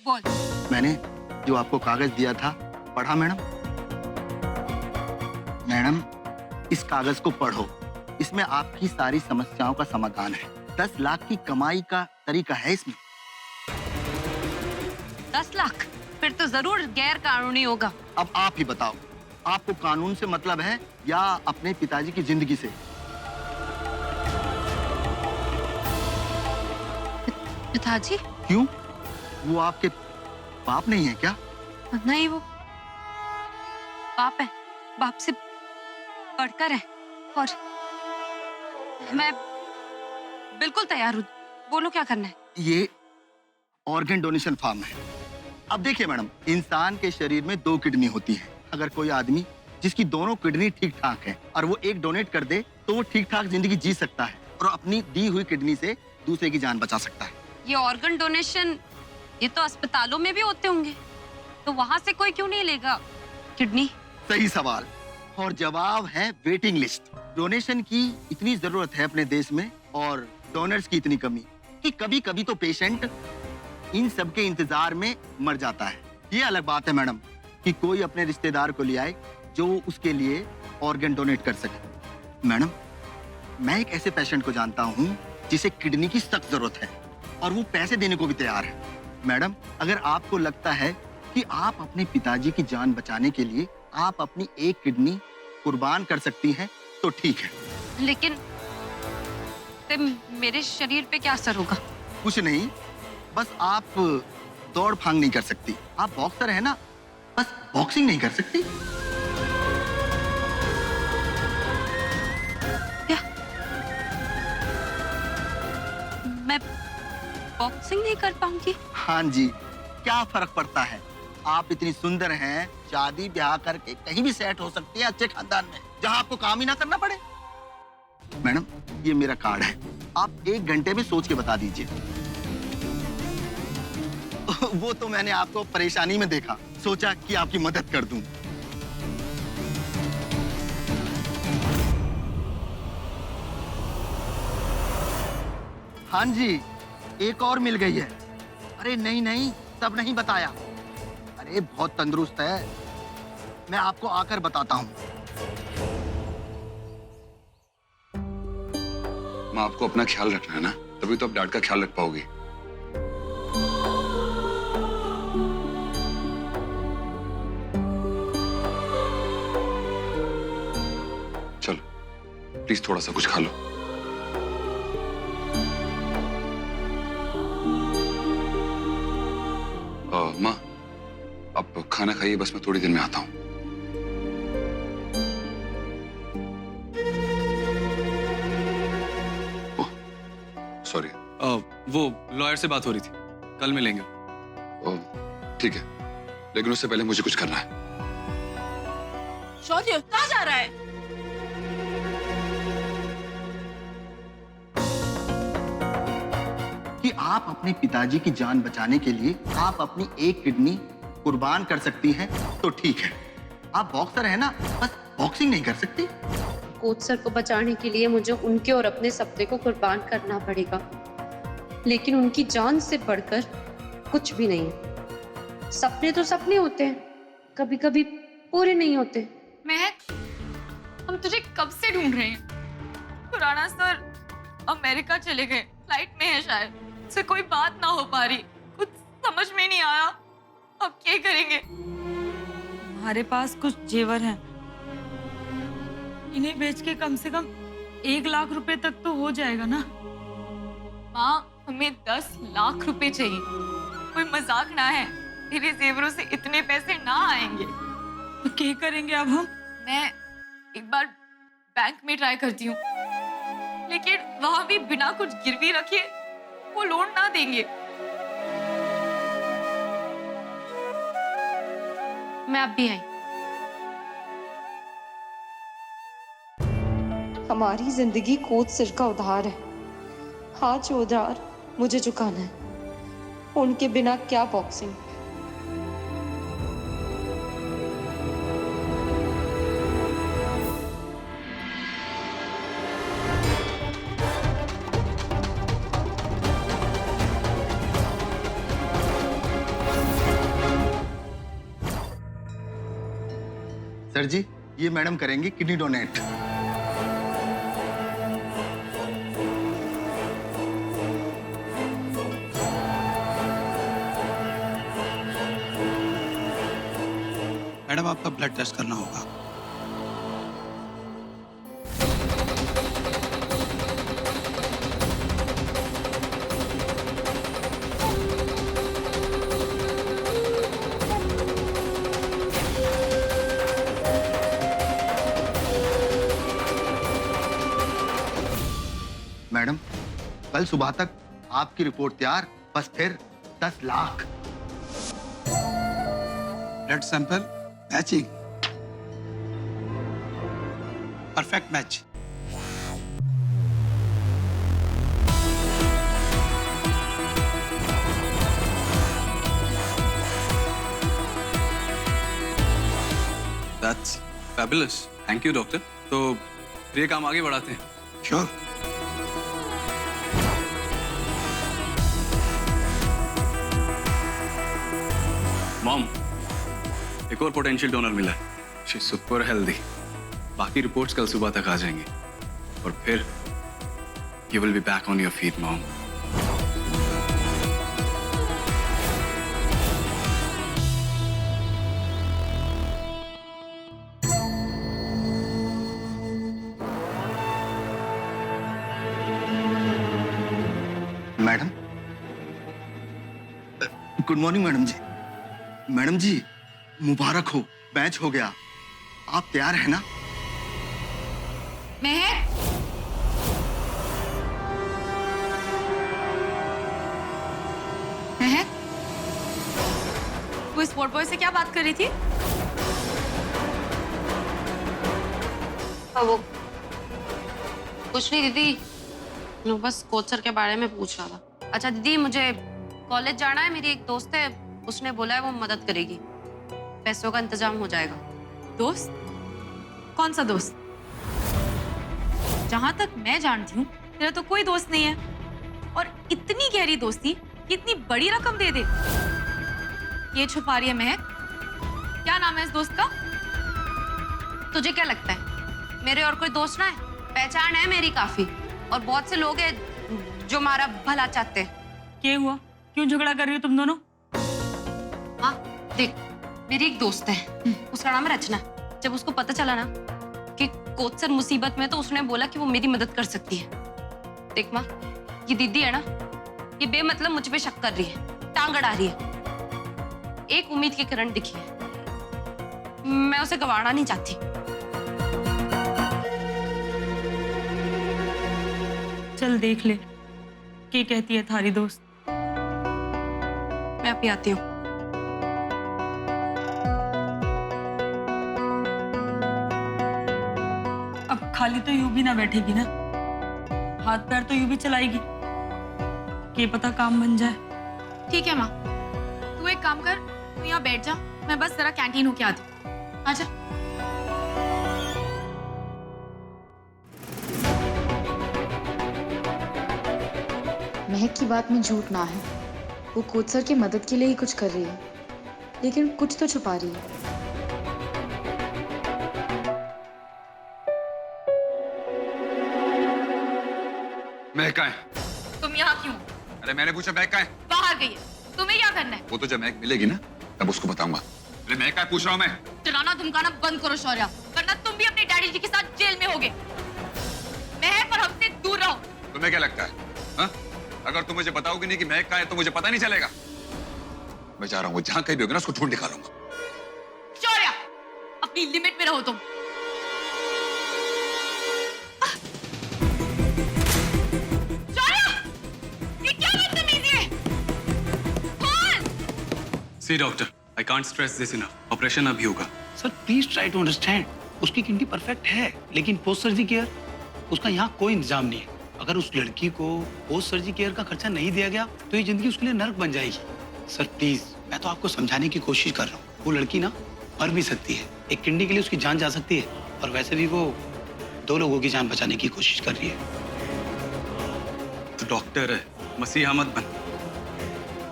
बोल। मैंने जो आपको कागज दिया था पढ़ा मैडम? मैडम, इस कागज को पढ़ो। इसमें आपकी सारी समस्याओं का समाधान है। 10 लाख की कमाई का तरीका है इसमें। 10 लाख? फिर तो जरूर गैर कानूनी होगा। अब आप ही बताओ, आपको कानून से मतलब है या अपने पिताजी की जिंदगी से? पिताजी? क्यों? वो आपके बाप नहीं है क्या? नहीं, वो बाप है, बाप से बढ़कर है। और मैं बिल्कुल तैयार हूँ। बोलो क्या करना है। ये ऑर्गन डोनेशन फार्म है। अब देखिए मैडम, इंसान के शरीर में 2 किडनी होती है। अगर कोई आदमी जिसकी दोनों किडनी ठीक ठाक है और वो एक डोनेट कर दे तो वो ठीक ठाक जिंदगी जी सकता है और अपनी दी हुई किडनी से दूसरे की जान बचा सकता है। ये ऑर्गन डोनेशन ये तो अस्पतालों में भी होते होंगे, तो वहां से कोई क्यों नहीं लेगा किडनी? सही सवाल और जवाब है वेटिंग लिस्ट। डोनेशन की इतनी जरूरत है अपने देश में और डोनर्स की इतनी कमी कि कभी कभी तो पेशेंट इन सब के इंतजार में मर जाता है। ये अलग बात है मैडम कि कोई अपने रिश्तेदार को ले आए जो उसके लिए ऑर्गन डोनेट कर सके। मैडम, मैं एक ऐसे पेशेंट को जानता हूँ जिसे किडनी की सख्त जरूरत है और वो पैसे देने को भी तैयार है। मैडम, अगर आपको लगता है कि आप अपने पिताजी की जान बचाने के लिए आप अपनी एक किडनी कुर्बान कर सकती हैं तो ठीक है। लेकिन मेरे शरीर पे क्या असर होगा? कुछ नहीं, बस आप दौड़ फांग नहीं कर सकती। आप बॉक्सर है ना, बस बॉक्सिंग नहीं कर सकती। क्या मैं बॉक्सिंग नहीं कर पाऊंगी? हाँ जी, क्या फर्क पड़ता है? आप इतनी सुंदर हैं, शादी ब्याह करके कहीं भी सेट हो सकती है अच्छे खानदान में जहां आपको काम ही ना करना पड़े। मैडम, ये मेरा कार्ड है, आप 1 घंटे में सोच के बता दीजिए। वो तो मैंने आपको परेशानी में देखा, सोचा कि आपकी मदद कर दूं। हाँ जी, एक और मिल गई है। अरे नहीं नहीं, सब नहीं बताया। अरे बहुत तंदुरुस्त है, मैं आपको आकर बताता हूँ। माँ, आपको अपना ख्याल रखना है ना, तभी तो आप डैड का ख्याल रख पाओगी। चलो प्लीज थोड़ा सा कुछ खा लो। माँ, आप खाना खाइए, बस मैं थोड़ी देर में आता हूँ। सॉरी। वो लॉयर से बात हो रही थी, कल मिलेंगे। ठीक है, लेकिन उससे पहले मुझे कुछ करना है। शौर्य कहाँ जा रहा है? कि आप अपने पिताजी की जान बचाने के लिए आप अपनी एक किडनी कुर्बान कर सकती हैं तो ठीक है। आप बॉक्सर है ना, बस बॉक्सिंग नहीं कर सकती। कोच सर को बचाने के लिए मुझे उनके और अपने सपने को कुर्बान करना पड़ेगा, लेकिन उनकी जान से बढ़कर कुछ भी नहीं। सपने तो सपने होते हैं, कभी कभी पूरे नहीं होते। महक, हम तुझे कब से ढूंढ रहे हैं। खुराना सर अमेरिका चले गए, फ्लाइट में है शायद, से कोई बात ना हो पा रही, कुछ समझ में नहीं आया। अब क्या करेंगे? हमारे पास कुछ जेवर हैं, इन्हें बेच के कम से कम 1 लाख रुपए तक तो हो जाएगा ना। माँ, हमें 10 लाख रुपए चाहिए, कोई मजाक ना है। तेरे जेवरों से इतने पैसे ना आएंगे। तो क्या करेंगे अब हम? मैं एक बार बैंक में ट्राई करती हूँ, लेकिन वहां भी बिना कुछ गिरवी रखे वो लोन ना देंगे। मैं अब भी आई। हमारी जिंदगी कोच सर का उधार है, आज वो उधार मुझे चुकाना है। उनके बिना क्या बॉक्सिंग। सर जी, ये मैडम करेंगी किडनी डोनेट। मैडम आपका ब्लड टेस्ट करना होगा। मैडम, कल सुबह तक आपकी रिपोर्ट तैयार, बस फिर 10 lakh. Blood sample matching, perfect match. That's fabulous. Thank you, doctor. तो ये काम आगे बढ़ाते हैं। श्योर। मॉम, एक और पोटेंशियल डोनर मिला है। She super healthy. बाकी रिपोर्ट्स कल सुबह तक आ जाएंगी और फिर you will be back on your feet mom. Madam, good morning madam जी। मैडम जी, मुबारक हो, मैच हो गया। आप तैयार है ना? महक, महक, वो स्पोर्ट बॉय से क्या बात कर रही थी? वो कुछ नहीं दीदी, वो बस कोच सर के बारे में पूछ रहा था। अच्छा दीदी, मुझे कॉलेज जाना है, मेरी एक दोस्त है, उसने बोला है वो मदद करेगी, पैसों का इंतजाम हो जाएगा। दोस्त? कौन सा दोस्त? जहां तक मैं जानती हूँ तेरा तो कोई दोस्त नहीं है, और इतनी गहरी दोस्ती कि इतनी बड़ी रकम दे दे, ये छुपा रही है महक। क्या नाम है इस दोस्त का? तुझे क्या लगता है मेरे और कोई दोस्त ना है? पहचान है मेरी काफी, और बहुत से लोग हैं जो हमारा भला चाहते हैं। क्या हुआ? क्यों झगड़ा कर रही हो तुम दोनों? हाँ देख, मेरी एक दोस्त है, उसका नाम है रचना। जब उसको पता चला ना कि कोच सर मुसीबत में, तो उसने बोला कि वो मेरी मदद कर सकती है। देख माँ, ये दीदी है ना, ये बेमतलब मुझ पे शक कर रही है, टांग अड़ा रही है। एक उम्मीद की किरण दिखी है, मैं उसे गंवाना नहीं चाहती। चल देख ले क्या कहती है थारी दोस्त। मैं अभी आती हूँ। अब खाली तो यूं भी ना बैठेगी ना, हाथ पैर तो यूं भी चलाएगी, क्या पता काम बन जाए। ठीक है माँ, तू एक काम कर, तू यहाँ बैठ जा, मैं बस जरा कैंटीन होके आती हूँ। आजा। महक की बात में झूठ ना है, वो कोच सर की मदद के लिए ही कुछ कर रही है, लेकिन कुछ तो छुपा रही है। महक कहाँ है? तुम यहाँ क्यों? अरे मैंने पूछा महक कहाँ है? बाहर गई है, तुम्हें क्या करना है? वो तो जब महक मिलेगी ना तब उसको बताऊंगा। अरे महक कहाँ है पूछ रहा हूँ मैं। डराना धमकाना बंद करो शौर्या, वरना तुम भी अपने डैडी जी के साथ जेल में होगे। महक और हमसे दूर रहो। तुम्हें क्या लगता है हा? अगर तुम मुझे बताओगे नहीं कि महक कहाँ है तो मुझे पता नहीं चलेगा। मैं जा रहा हूँ, जहाँ कहीं भी होगा ना उसको ढूंढ निकालूंगा। शौर्या, अपनी लिमिट में रहो तुम। शौर्या, ये क्या बदतमीजी है? कौन? See doctor, I can't stress this enough. Operation अभी होगा। Sir please try to understand, उसकी किडनी परफेक्ट है, लेकिन पोस्ट सर्जरी केयर उसका यहाँ कोई इंतजाम नहीं है। अगर उस लड़की को पोस्ट सर्जरी केयर का खर्चा नहीं दिया गया तो ये जिंदगी उसके लिए नर्क बन जाएगी। सर प्लीज, मैं तो आपको समझाने की कोशिश कर रहा हूँ, वो लड़की ना मर भी सकती है, एक किडनी के लिए उसकी जान जा सकती है, और वैसे भी वो 2 लोगों की जान बचाने की कोशिश कर रही है। तो डॉक्टर है, मसीहा मत बन।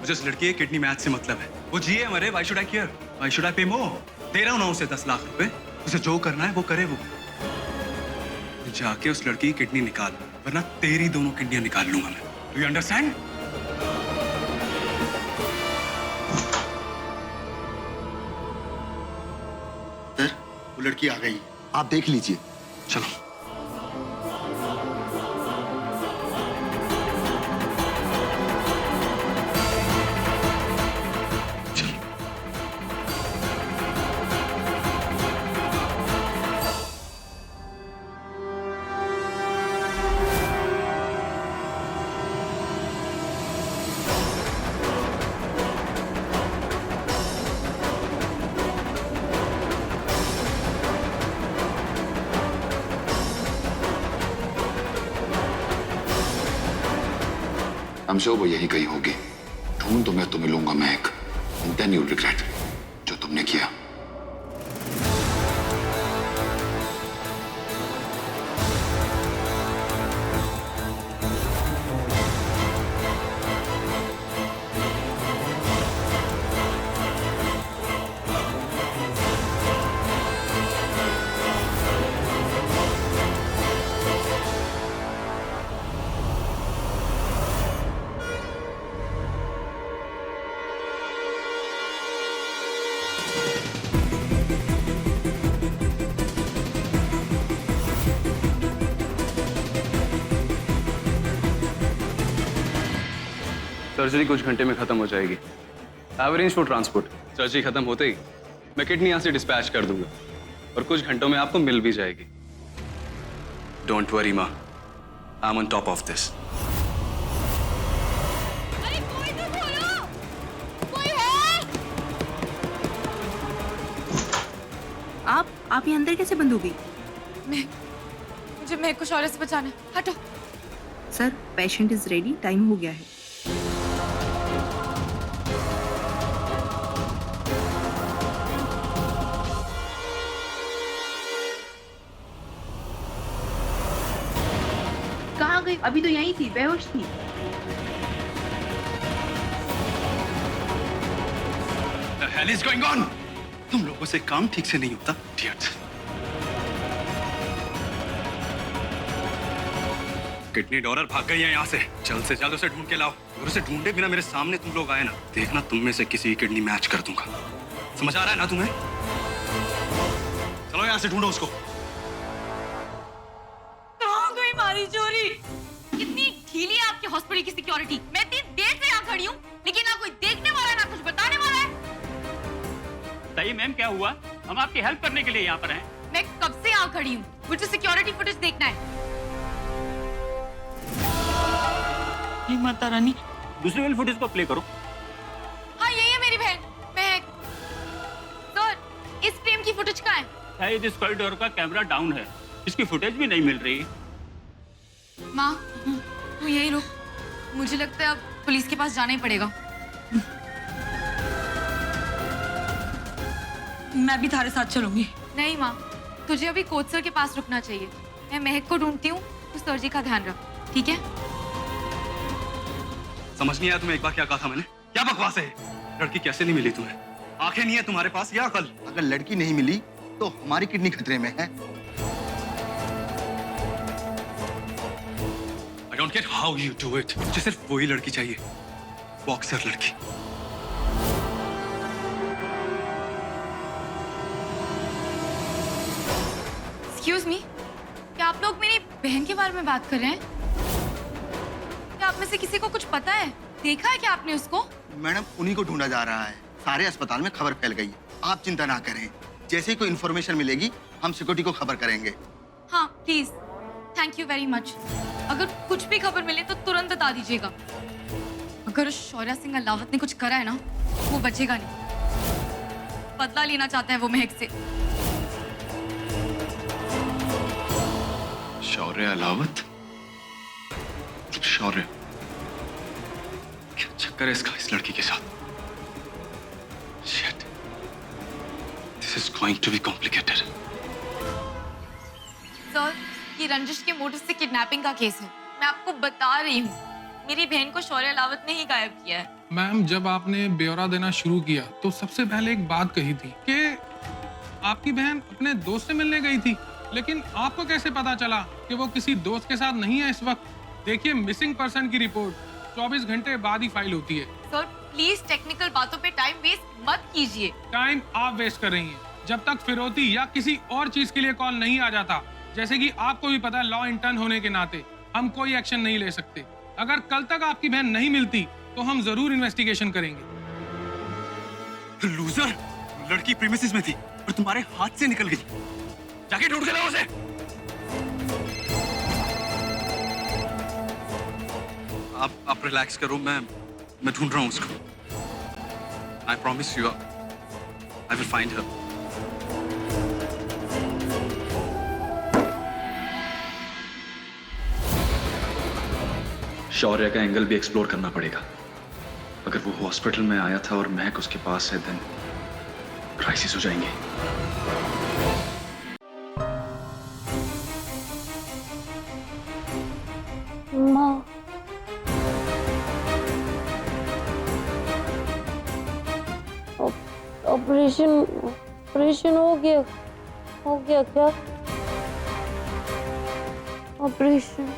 मुझे उस लड़की के किडनी मैच से मतलब है। वो जिए मरे, why should I care? Why should I पे मोर? दे रहा हूं ना उसे 10 लाख रुपए। उसे जो करना है वो करे वो। जाके उस लड़की की किडनी निकाल, वरना तेरी दोनों किडनियां निकाल लूंगा मैं। Do you understand? सर, वो लड़की आ गई, आप देख लीजिए। चलो। I'm sure वो यही कहीं होगी। ढूंढ तो मैं तुम्हें लूंगा महक, and then you'll regret जो तुमने किया। सर्जरी कुछ घंटे में खत्म हो जाएगी। Average for transport. सर्जरी खत्म होते ही मैं किडनी यहाँ से डिस्पैच कर दूंगा और कुछ घंटों में आपको मिल भी जाएगी। डोंट वरी माँ, I am on top of this. अरे कोई तो बोलो, कोई है? आप यहाँ अंदर कैसे बंद हो गई? मुझे महक को शौर्य से बचाना है। हटो। Sir, patient is ready, time हो गया है। कहाँ गई? अभी तो यहीं थी, बेहोश थी। The hell is going on? तुम लोगों से काम ठीक से नहीं होता, idiots। किडनी डोनर भाग गई है यहाँ से। जल्द से जल्द उसे ढूंढ के लाओ और उसे ढूंढे बिना मेरे सामने तुम लोग आए ना, देखना तुम में से किसी की किडनी मैच कर दूंगा। समझ आ रहा है ना तुम्हें? चलो यहाँ से ढूंढो उसको। कहाँ गई हमारी चोरी? कितनी ढीली है आपके हॉस्पिटल की सिक्योरिटी। मैं इतनी देर से यहाँ खड़ी हूँ, लेकिन ना कोई देखने वाला है ना कुछ बताने वाला है। बताइए मैम, क्या हुआ? हम आपकी हेल्प करने के लिए यहाँ पर हैं। मैं कब से यहाँ खड़ी हूँ, मुझे सिक्योरिटी फुटेज देखना है। हे माता रानी, दूसरी वाली फुटेज को प्ले करो। हाँ, यही है मेरी बहन महक। सर, इस फ्रेम की फुटेज कहाँ है? शायद इस कॉरिडोर का कैमरा डाउन है, इसकी फुटेज भी नहीं मिल रही। माँ, तू यही रुक। मुझे लगता है अब पुलिस के पास जाना ही पड़ेगा। मैं भी थारे साथ चलूंगी। नहीं माँ, तुझे अभी कोच सर के पास रुकना चाहिए। मैं महक को ढूंढती हूँ, तू सर जी का ध्यान रख, ठीक है? समझ नहीं आया तुम्हें एक बार क्या कहा था मैंने? क्या बकवास है? लड़की कैसे नहीं मिली तुम्हें? आंखें नहीं है तुम्हारे पास या अकल? अगर लड़की नहीं मिली तो हमारी किडनी खतरे में है। I don't get how you do it। मुझे सिर्फ वही लड़की चाहिए, बॉक्सर लड़की। एक्सक्यूज मी, क्या आप लोग मेरी बहन के बारे में बात कर रहे हैं? क्या आप में से किसी को कुछ पता है? देखा है क्या आपने उसको? मैडम, उन्हीं को ढूंढा जा रहा है। सारे अस्पताल में खबर फैल गई। आप चिंता ना करें, जैसे ही कोई इन्फॉर्मेशन मिलेगी हम सिक्योरिटी को खबर करेंगे। हाँ please, thank you very much. अगर कुछ भी खबर मिले तो तुरंत बता दीजिएगा। अगर उस शौर्य सिंह अलावत ने कुछ करा है ना, वो बचेगा नहीं। बदला लेना चाहता है वो महक से। शौर्य अलावत? शौर्य? क्या चक्कर है इसका इस लड़की के साथ? Shit. This is going to be complicated। Sir, ये रंजिश के मोटिव से किडनैपिंग का केस है। मैं आपको बता रही हूँ, मेरी बहन को शौर्य अलावत ने ही गायब किया है। मैम, जब आपने ब्यौरा देना शुरू किया तो सबसे पहले एक बात कही थी कि आपकी बहन अपने दोस्त से मिलने गई थी, लेकिन आपको कैसे पता चला कि वो किसी दोस्त के साथ नहीं है इस वक्त? देखिए, मिसिंग पर्सन की रिपोर्ट 24 घंटे बाद ही फाइल होती है। सर प्लीज टेक्निकल बातों पे टाइम वेस्ट मत कीजिए। टाइम आप वेस्ट कर रही हैं। जब तक फिरौती या किसी और चीज के लिए कॉल नहीं आ जाता, जैसे कि आपको भी पता है, लॉ इंटर्न होने के नाते हम कोई एक्शन नहीं ले सकते। अगर कल तक आपकी बहन नहीं मिलती तो हम जरूर इन्वेस्टिगेशन करेंगे। लूजर, लड़की प्रीमिसेस में थी और तुम्हारे हाथ से निकल गई। जाके ढूंढ के लाओ उसे। आप रिलैक्स करो, मैं ढूंढ रहा हूँ उसको। I promise you I will find her. Shaurya का एंगल भी एक्सप्लोर करना पड़ेगा। अगर वो हॉस्पिटल में आया था और महक उसके पास है, देन क्राइसिस हो जाएंगे। माँ, ऑपरेशन हो गया क्या? ऑपरेशन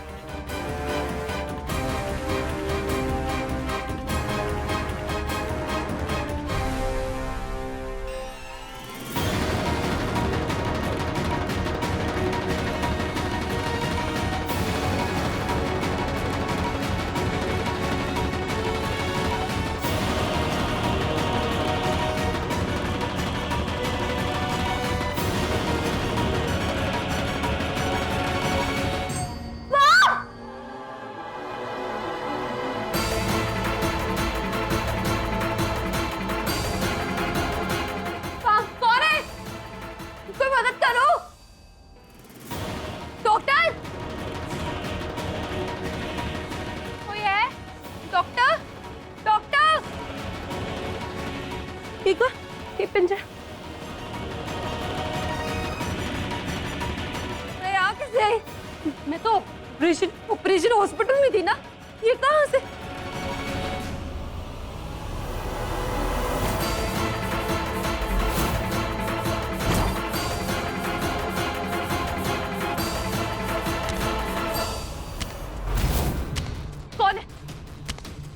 मैं तो ऑपरेशन हॉस्पिटल में थी ना, ये कहाँ से? कौन है?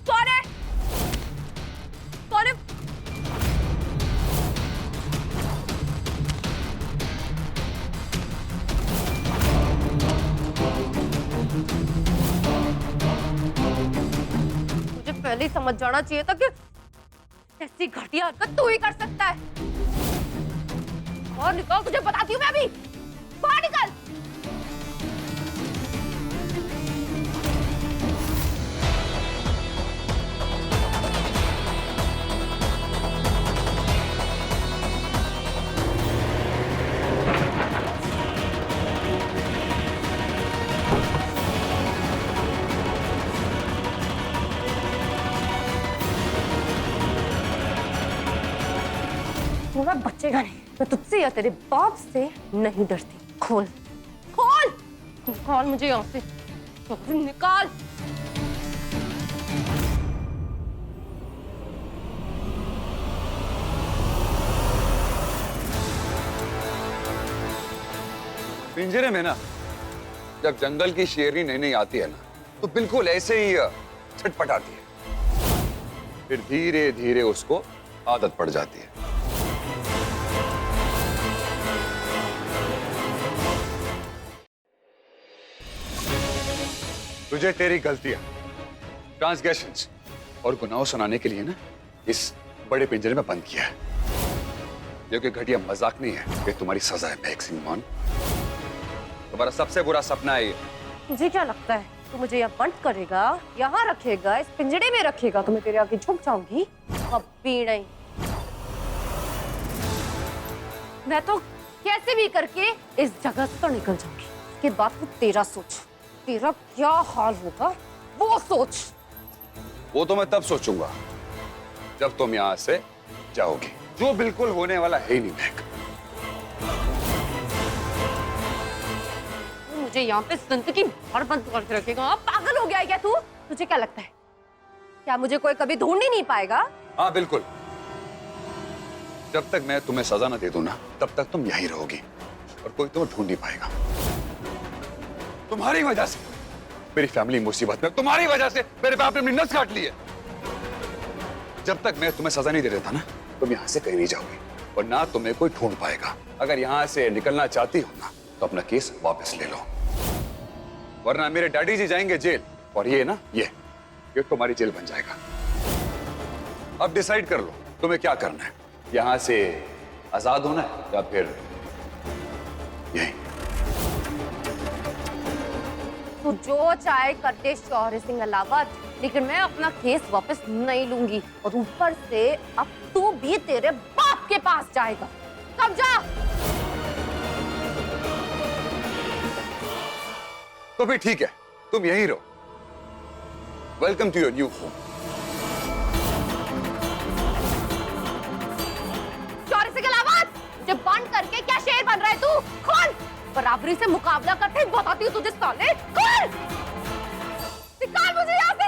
कौन है? कौन है? पहले ही समझ जाना चाहिए था कि ऐसी घटिया हरकत तू ही कर सकता है। और निकल, तुझे बताती हूँ मैं अभी। बाहर निकल। बचेगा नहीं। मैं तुझसे या तेरे बाप से नहीं डरती। खोल खोल निकाल मुझे यहाँ से, निकाल। पिंजरे में ना जब जंगल की शेरनी नई नई आती है ना, तो बिल्कुल ऐसे ही छटपटाती है, फिर धीरे धीरे उसको आदत पड़ जाती है। तुझे तेरी गलतियां, ट्रांसग्रेशंस और गुनाहों सुनाने के लिए ना इस बड़े पिंजरे में बंद किया है। जो कि घटिया मजाक नहीं है, ये तुम्हारी सजा है महक सिंह मान। तुम्हारा सबसे बुरा सपना है ये। मुझे क्या लगता है तू मुझे यहाँ बंद करेगा, यहाँ रखेगा, इस पिंजरे में रखेगा तो मैं तेरे आगे झुक जाऊंगी? कभी नहीं। मैं तो कैसे भी करके इस जगह से तो निकल जाऊंगी। इसके बाद तू तेरा सोच, तेरा क्या हाल होगा वो सोच। वो तो मैं तब सोचूंगा जब तुम यहाँ से जाओगी, जो बिल्कुल होने वाला है ही नहीं महक। मुझे यहाँ पे जिंदगी भर बंद करके रखेगा? पागल हो गया है क्या तू? तुझे क्या लगता है क्या मुझे कोई कभी ढूंढ ही नहीं पाएगा? हाँ बिल्कुल, जब तक मैं तुम्हें सजा ना दे दूं ना, तब तक तुम यहीं रहोगी और कोई तुम्हें ढूंढ नहीं पाएगा। तुम्हारी वजह से मेरी फैमिली मुसीबत में, तुम्हारी वजह से मेरे बाप ने अपनी नस काट ली है। जब तक मैं तुम्हें सजा नहीं दे देता ना, तुम यहां से कहीं नहीं जाओगी और ना तुम्हें कोई ढूंढ पाएगा। अगर यहां से निकलना चाहती हो ना, तो अपना केस वापस ले लो, वरना मेरे डैडी जी जाएंगे जेल और ये ना ये तुम्हारी जेल बन जाएगा। अब डिसाइड कर लो तुम्हें क्या करना है, यहां से आजाद होना है या फिर यही। तू जो चाहे करते शौर्य सिंह अलावत, लेकिन मैं अपना केस वापस नहीं लूंगी। और ऊपर से अब तू भी तेरे बाप के पास जाएगा, समझा? तो फिर ठीक है, तुम यहीं रहो। Welcome to your new home. Shaurya Singh Alawat, जब बंद करके क्या शेर बन रहा है तू? खोल, बराबरी से मुकाबला करते ही बताती हूँ तुझे साले। खोल, निकाल मुझे यहाँ से।